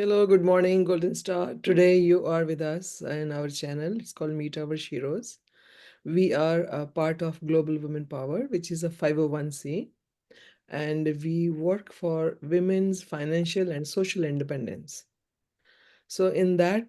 Hello, good morning, Golden Star. Today you are with us in our channel. It's called Meet Our Sheroes. We are a part of Global Women Power, which is a 501c, and we work for women's financial and social independence. So in that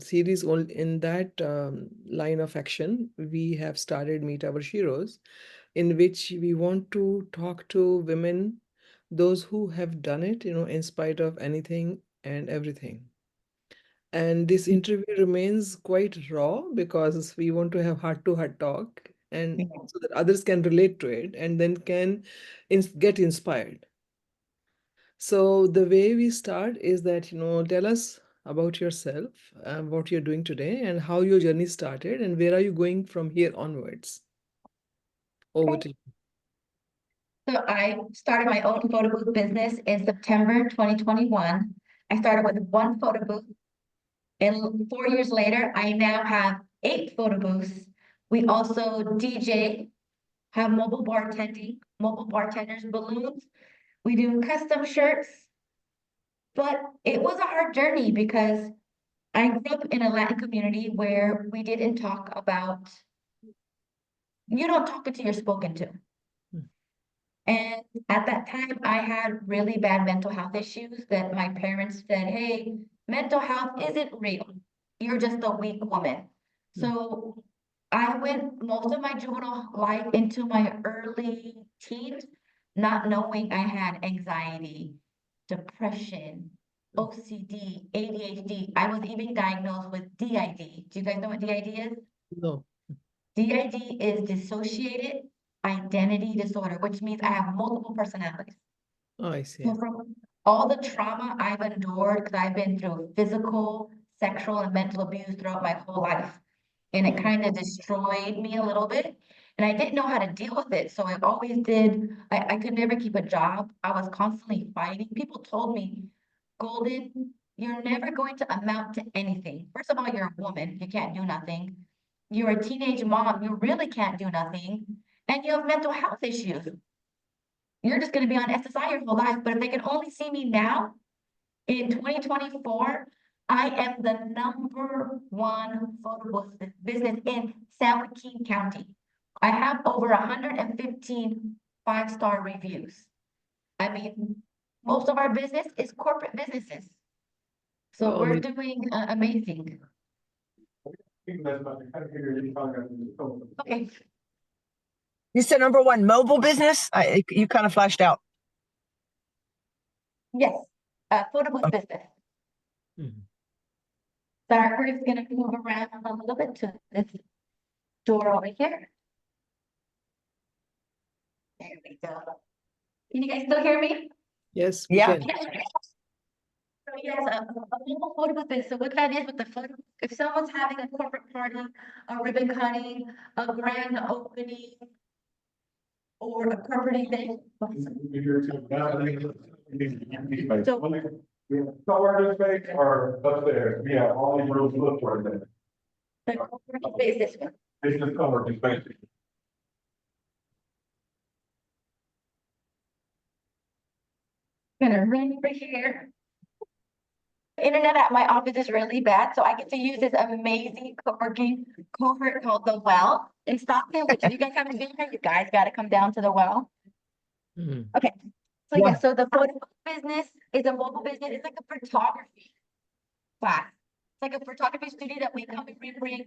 series, in that line of action, we have started Meet Our Sheroes, in which we want to talk to women, those who have done it, in spite of anything and everything. And this interview remains quite raw because we want to have heart-to-heart talk and so that others can relate to it and then can get inspired. So the way we start is that, tell us about yourself, what you're doing today, and how your journey started, and where are you going from here onwards. Over Okay. to you. So I started my own photo booth business in September 2021. I started with one photo booth, and 4 years later, I now have 8 photo booths. We also DJ, have mobile bartending, mobile bartenders, balloons. We do custom shirts, but it was a hard journey because I grew up in a Latin community where we didn't talk about, you don't talk until you're spoken to. Hmm. And at that time, I had really bad mental health issues that my parents said, hey, mental health isn't real. You're just a weak woman. So I went most of my juvenile life into my early teens, not knowing I had anxiety, depression, OCD, ADHD. I was even diagnosed with DID. Do you guys know what DID is? No. DID is dissociated identity disorder, which means I have multiple personalities. Oh, I see. So from all the trauma I've endured, because I've been through physical, sexual, and mental abuse throughout my whole life, and it kind of destroyed me a little bit. And I didn't know how to deal with it. So I always did, I could never keep a job. I was constantly fighting. People told me, Golden, you're never going to amount to anything. First of all, you're a woman, you can't do nothing. You're a teenage mom, you really can't do nothing. And you have mental health issues. You're just gonna be on SSI your whole life. But if they can only see me now, in 2024, I am the #1 photo booth business in San Joaquin County. I have over 115 5-star reviews. I mean, most of our business is corporate businesses. So Oh, we're doing amazing. Okay, You said #1 mobile business? You kind of flashed out. yes, photo booth business. mhm. Sorry, we're just gonna move around a little bit to this door over here. There we go. Can you guys still hear me? Yes, we Yeah. can. So yes, a mobile photo booth is, so what that is with the photo, if someone's having a corporate party, a ribbon cutting, a grand opening, or a corporate event. So Somewhere in space or upstairs, yeah, all these rooms look for that. the corporate is this one. This is covered in space. Gonna run over here. Internet at my office is really bad, so I get to use this amazing co-working cohort called The Well in Stockton, which if you guys haven't been here, you guys gotta come down to The Well. Mhm. Okay, so Yeah. yeah, so the photo business is a mobile business, it's like a photography class. It's like a photography studio that we come and we bring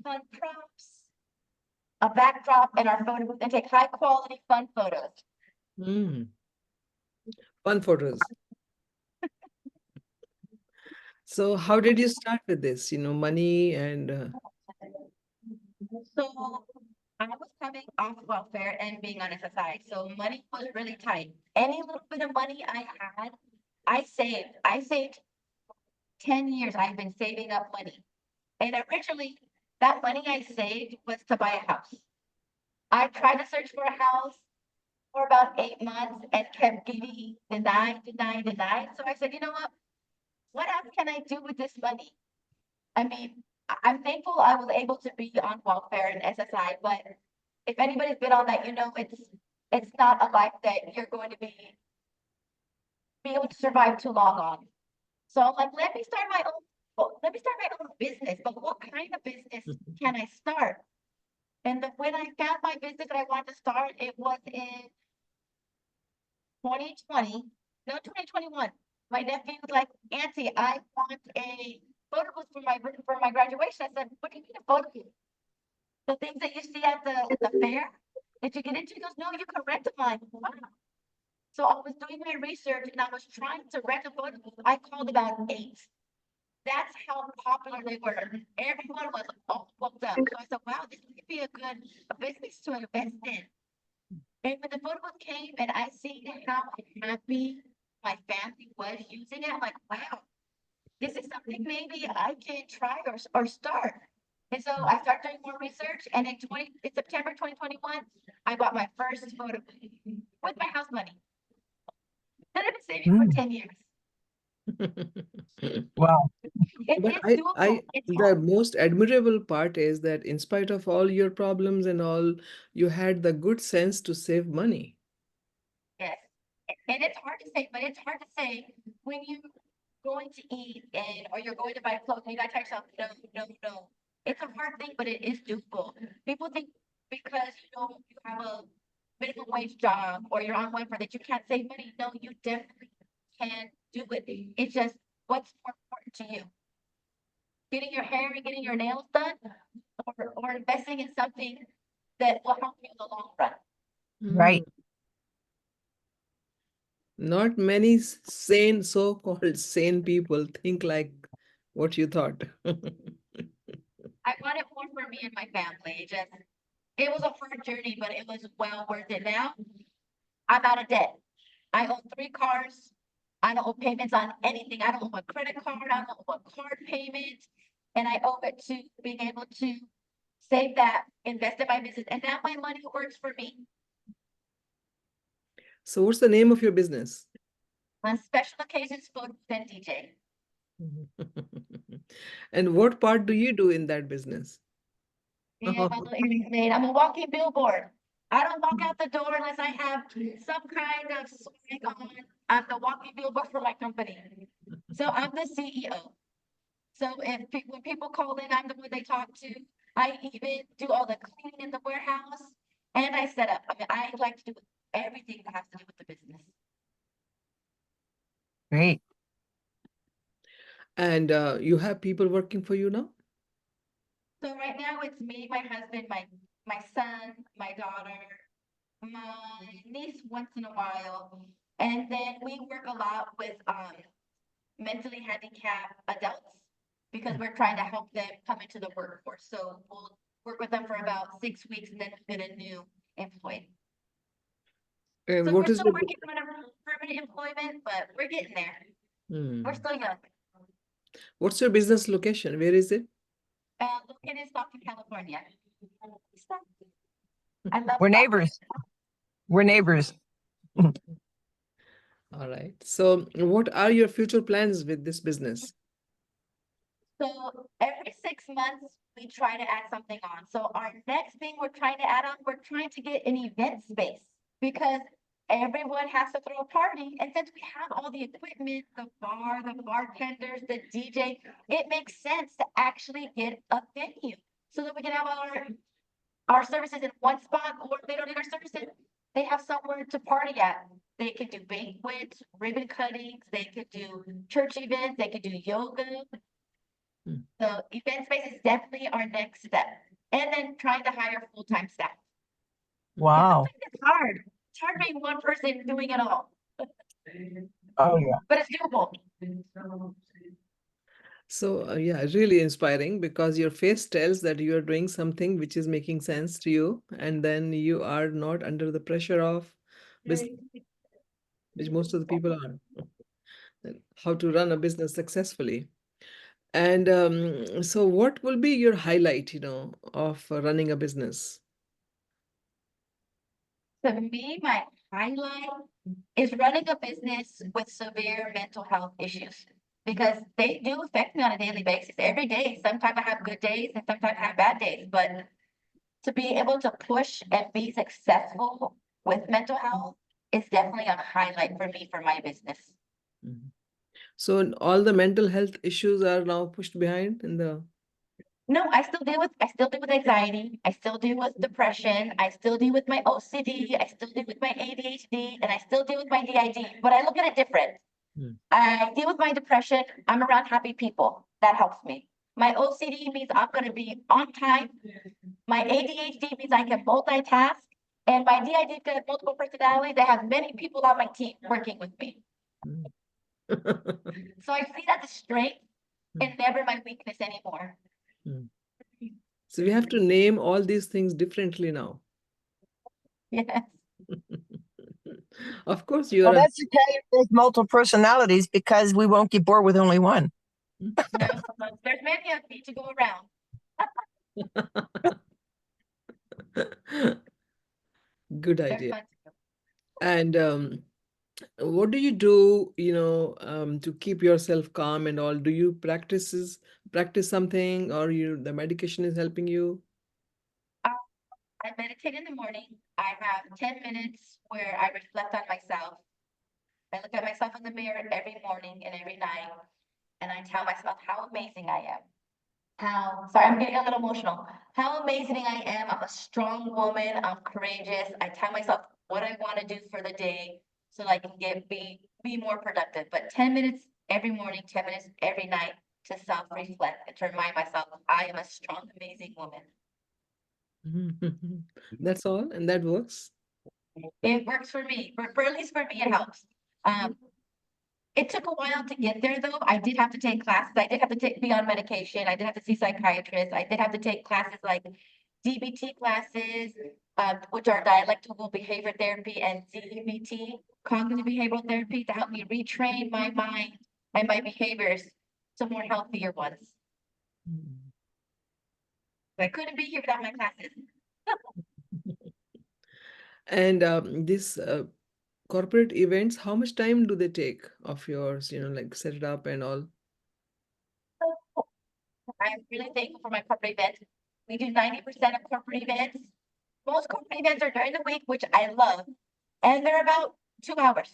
fun props, a backdrop, and our photo booth and take high quality, fun photos. Mm. Fun photos. So how did you start with this? Money and So I was coming off welfare and being on SSI, so money was really tight. Any little bit of money I had, I saved. I saved 10 years. I've been saving up money. And originally, that money I saved was to buy a house. I tried to search for a house for about 8 months and kept getting denied, denied, denied. So I said, you know what? What else can I do with this money? I mean, I'm thankful I was able to be on welfare and SSI, but if anybody's been on that, it's not a life that you're going to be able to survive too long on. So I'm like, let me start my own business, but what kind of business can I start? And when I found my business that I wanted to start, it was in 2020, no, 2021. My nephew was like, Auntie, I want a photo booth for my graduation. I said, what do you mean a photo booth? The things that you see at the fair that you get into? He goes, no, you can rent them. I'm like, wow. So I was doing my research and I was trying to rent a photo booth. I called about 8. That's how popular they were. Everyone was all booked up. So I said, wow, this could be a good business to invest in. And when the photo booth came and I seen how happy my family was using it, I'm like, wow, this is something maybe I can try or start. And so I started doing more research, and in September 2021, I bought my first photo booth with my house money that I've been saving for 10 years. Wow. But It's doable. It's the hard. most admirable part is that in spite of all your problems and all, you had the good sense to save money. Yes. And it's hard to say, but it's hard to say when you're going to eat or you're going to buy clothes, and you gotta tell yourself, no, no, no. It's a hard thing, but it is doable. People think because you have a minimum wage job or you're on welfare that you can't save money. No, you definitely can do it. It's just what's more important to you. Getting your hair and getting your nails done or investing in something that will help you in the long run. Right. Not many sane, so-called sane people think like what you thought. I want it more for me and my family. It was a hard journey, but it was well worth it. Now I'm out of debt. I own 3 cars. I don't owe payments on anything. I don't owe a credit card. I don't owe a card payment. And I owe it to being able to save that, invest in my business. And now my money works for me. So what's the name of your business? On special occasions, photos and DJ. And what part do you do in that business? And my little earrings made. I'm a walking billboard. I don't walk out the door unless I have some kind of swag on. I'm the walking billboard for my company. So I'm the CEO. So when people call in, I'm the one they talk to. I even do all the cleaning in the warehouse and I set up. I mean, I like to do everything that has to do with the business. Great. And you have people working for you now? So right now it's me, my husband, my son, my daughter, my niece once in a while. And then we work a lot with mentally handicapped adults because we're trying to help them come into the workforce. So we'll work with them for about 6 weeks and then get a new employee. And So what we're is still the working on a permanent employment, but we're getting there. Hmm. We're still young. What's your business location? Where is it? Located in Stockton, California. I love We're Stockton. neighbors. We're neighbors. All right. So what are your future plans with this business? So every 6 months, we try to add something on. So our next thing we're trying to add on, we're trying to get an event space because everyone has to throw a party. And since we have all the equipment, the bar, the bartenders, the DJ, it makes sense to actually get a venue so that we can have our services in one spot, or if they don't need our services, they have somewhere to party at. They could do banquets, ribbon cuttings, they could do church events, they could do yoga. Hmm. So event space is definitely our next step. And then trying to hire full-time staff. Wow. It's hard. It's hard being one person doing it all, Oh yeah. but it's doable. So yeah, really inspiring because your face tells that you are doing something which is making sense to you, and then you are not under the pressure of business, which most of the people are. And how to run a business successfully. And so what will be your highlight, of running a business? To me, my highlight is running a business with severe mental health issues because they do affect me on a daily basis. Every day, sometimes I have good days and sometimes I have bad days, but to be able to push and be successful with mental health is definitely a highlight for me for my business. Mhm. So all the mental health issues are now pushed behind in the. No, I still deal with anxiety. I still deal with depression. I still deal with my OCD. I still deal with my ADHD, and I still deal with my DID. But I look at it different. Hmm. I deal with my depression. I'm around happy people. That helps me. My OCD means I'm going to be on time. My ADHD means I can multitask. And my DID can have multiple personalities. I have many people on my team working with me. Hmm. So I see that as a strength and never my weakness anymore. Hmm. So we have to name all these things differently now. Yes. Of course, you're Well, a. that's okay if there's multiple personalities because we won't get bored with only one. No, there's many of me to go around. Good They're idea. fun too. And what do you do, to keep yourself calm and all? Do you practice something, or the medication is helping you? I meditate in the morning. I have 10 minutes where I reflect on myself. I look at myself in the mirror every morning and every night, and I tell myself how amazing I am. Sorry, I'm getting a little emotional. How amazing I am. I'm a strong woman. I'm courageous. I tell myself what I want to do for the day so that I can be more productive. But 10 minutes every morning, 10 minutes every night to self-reflect and to remind myself I am a strong, amazing woman. That's all, and that works. It works for me. For at least for me, it helps. It took a while to get there, though. I did have to take classes. I did have to be on medication. I did have to see psychiatrists. I did have to take classes like DBT classes, which are dialectical behavior therapy, and CBT, cognitive behavioral therapy, to help me retrain my mind and my behaviors to more healthier ones. I couldn't be here without my classes. And this corporate events, how much time do they take of yours, like set it up and all? I'm really thankful for my corporate events. We do 90% of corporate events. Most corporate events are during the week, which I love, and they're about 2 hours.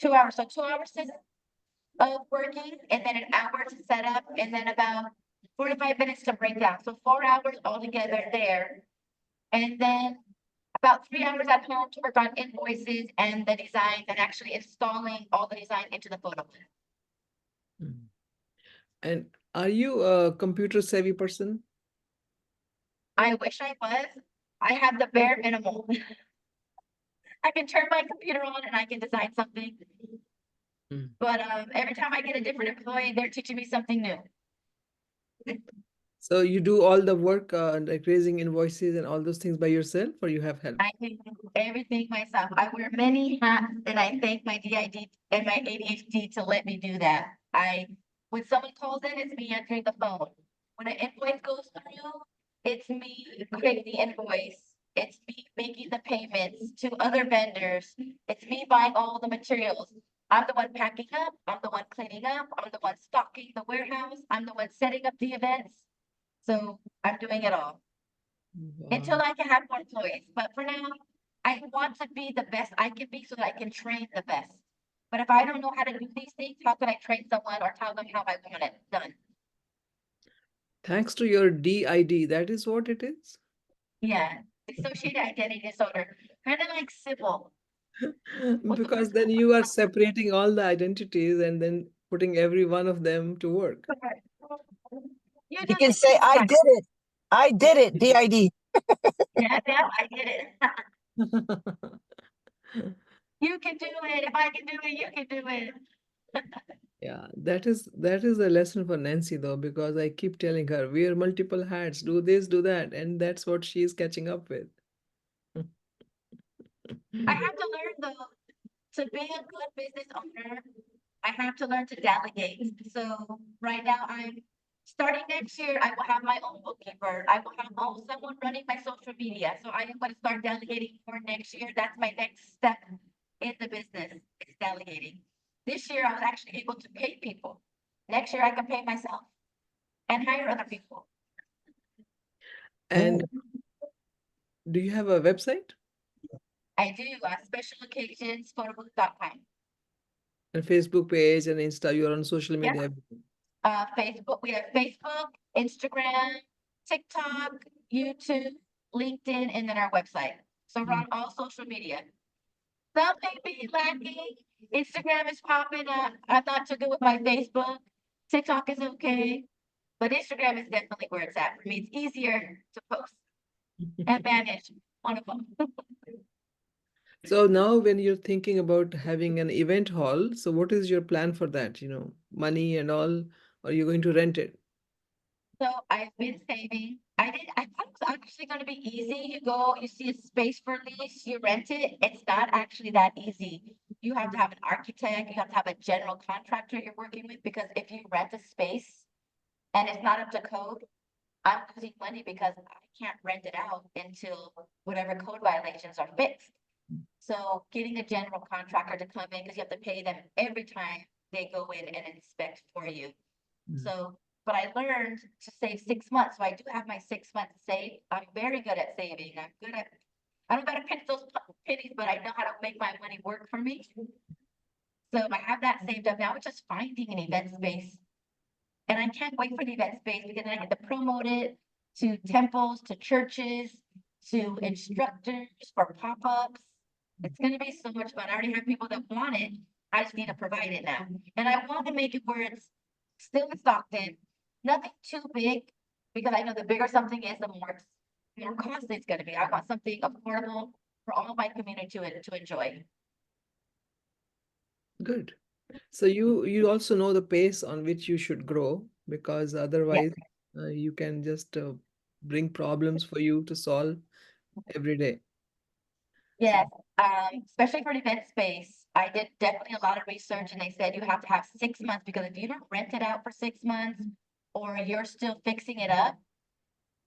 2 hours. So 2 hours of working, and then an hour to set up, and then about 45 minutes to break down. So 4 hours altogether there. And then about 3 hours at home to work on invoices and the designs and actually installing all the design into the photo. Mm. And are you a computer savvy person? I wish I was. I have the bare minimum. I can turn my computer on and I can design something. Mm. But every time I get a different employee, they're teaching me something new. So you do all the work, like raising invoices and all those things by yourself, or you have help? I do everything myself. I wear many hats, and I thank my DID and my ADHD to let me do that. When someone calls in, it's me answering the phone. When an invoice goes through, it's me creating the invoice. It's me making the payments to other vendors. It's me buying all the materials. I'm the one packing up. I'm the one cleaning up. I'm the one stocking the warehouse. I'm the one setting up the events. So I'm doing it all until Wow. I can have more employees. But for now, I want to be the best I can be so that I can train the best. But if I don't know how to do these things, how can I train someone or tell them how I want it done? Thanks to your DID, that is what it is? Yeah, dissociated identity disorder, kind of like Sybil. With the Because person then you are separating all the identities and then putting every one of them to work. you You just can say, I did it. I did it, DID. yeah, I did it. You can do it. If I can do it, you can do it. Yeah, that is a lesson for Nancy though, because I keep telling her, wear multiple hats, do this, do that, and that's what she's catching up with. I have to learn though to be a good business owner. I have to learn to delegate. So right now I'm starting next year, I will have my own bookkeeper. I will have someone running my social media. So I am going to start delegating for next year. That's my next step in the business, is delegating. This year I was actually able to pay people. Next year I can pay myself and hire other people. And do you have a website? I do special occasions photobooth.com. And Facebook page and Insta, you're on social Yeah. media. Everything. Facebook, we have Facebook, Instagram, TikTok, YouTube, LinkedIn, and then our website. So we're on all social media. Some may be lacking. Instagram is popping up. I'm not too good with my Facebook. TikTok is okay, but Instagram is definitely where it's at for me. It's easier to post and manage one of them. So now when you're thinking about having an event hall, so what is your plan for that? Money and all, or you're going to rent it? So I've been saving. I thought it was actually going to be easy. You go, you see a space for lease, you rent it. It's not actually that easy. You have to have an architect, you have to have a general contractor you're working with, because if you rent a space and it's not up to code, I'm losing money because I can't rent it out until whatever code violations are fixed. So getting a general contractor to come in, because you have to pay them every time they go in and inspect for you. Mm. So, but I learned to save 6 months. So I do have my 6 months saved. I'm very good at saving. I'm good at, I don't gotta pinch those pennies, but I know how to make my money work for me. So I have that saved up. Now it's just finding an event space. And I can't wait for the event space because then I get to promote it to temples, to churches, to instructors for pop-ups. It's gonna be so much fun. I already have people that want it. I just need to provide it now. And I want to make it where it's still in Stockton, nothing too big, because I know the bigger something is, the more costly it's gonna be. I want something affordable for all of my community to enjoy. Good. So you also know the pace on which you should grow, because Yes. otherwise you can just bring problems for you to solve every day. So, Yes, especially for an event space, I did definitely a lot of research and they said you have to have 6 months, because if you don't rent it out for 6 months or you're still fixing it up,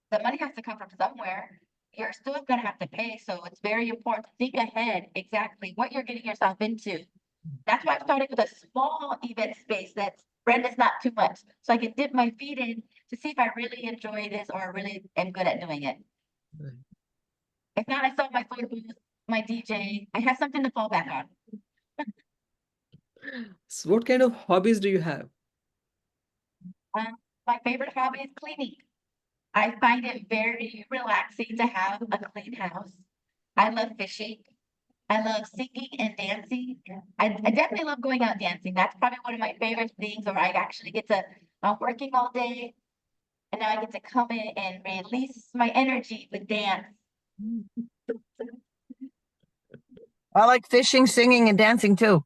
the money has to come from somewhere. You're still gonna have to pay, so it's very important to think ahead exactly what you're getting yourself into. That's why I started with a small event space that's rent is not too much, so I can dip my feet in to see if I really enjoy this or really am good at doing it. right. If not, I still have my photo booth, my DJ. I have something to fall back on. So what kind of hobbies do you have? My favorite hobby is cleaning. I find it very relaxing to have a clean house. I love fishing. I love singing and dancing. I definitely love going out dancing. That's probably one of my favorite things, or I actually get to, I'm working all day and now I get to come in and release my energy with dance. I like fishing, singing, and dancing too.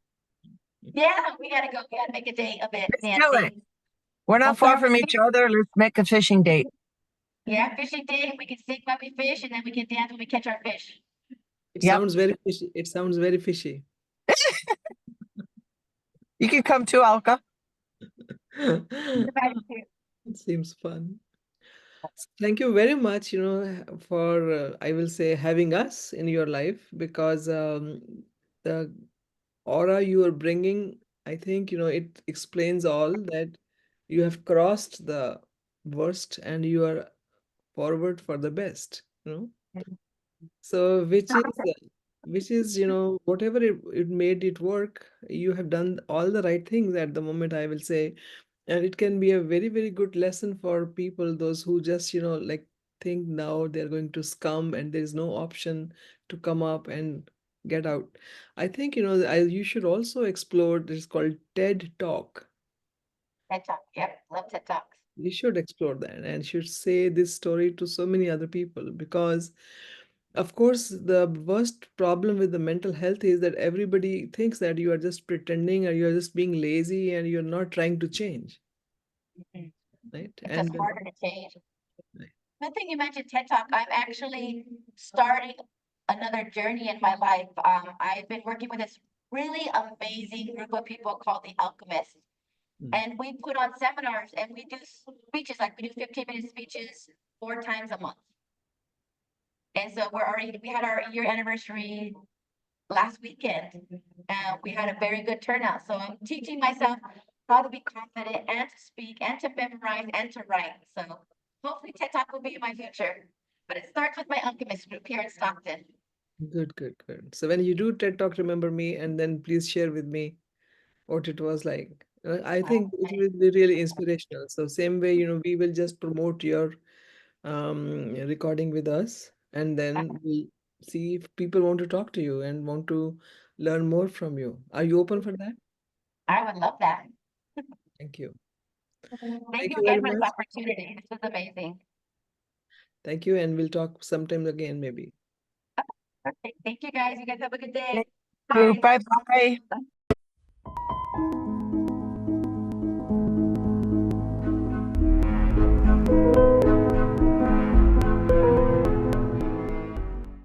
Yeah, we gotta go. We gotta make a day of it, Let's do it. dancing. We're We'll not far start from with each other. Let's make a fishing date. yeah, fishing day. We can sing while we fish, and then we can dance when we catch our fish. It Yep. sounds very fishy. It sounds very fishy. You can come too, Alka. It seems fun. So thank you very much, for I will say having us in your life, because the aura you are bringing, I think, it explains all that you have crossed the worst and you are forward for the best, So which is, whatever it made it work, you have done all the right things at the moment, I will say. And it can be a very, very good lesson for people, those who just, like think now they're going to scum and there's no option to come up and get out. I think, you should also explore this called TED Talk. TED Talk. Yep, love TED Talks. You should explore that and should say this story to so many other people, because of course the worst problem with the mental health is that everybody thinks that you are just pretending or you are just being lazy and you're not trying to change, Mhm. right? It's just And harder to change. right. Good thing you mentioned TED Talk. I'm actually starting another journey in my life. I've been working with this really amazing group of people called the Alchemists. Mm. And we put on seminars and we do speeches, like we do 15-minute speeches 4 times a month. And so we had our year anniversary last weekend. We had a very good turnout. So I'm teaching myself how to be confident and to speak and to memorize and to write. So hopefully TED Talk will be in my future. But it starts with my Alchemist group here in Stockton. Good, good, good. So when you do TED Talk, remember me and then please share with me. what it was like. I think it will be really inspirational. So same way, we will just promote your recording with us, and then we'll see if people want to talk to you and want to learn more from you. Are you open for that? I would love that. Thank you. Thank Thank you you very again for this much. opportunity. This was amazing. Thank you, and we'll talk sometime again, maybe. Perfect. Thank you guys. You guys have a good day. Thank you. Bye. Bye bye.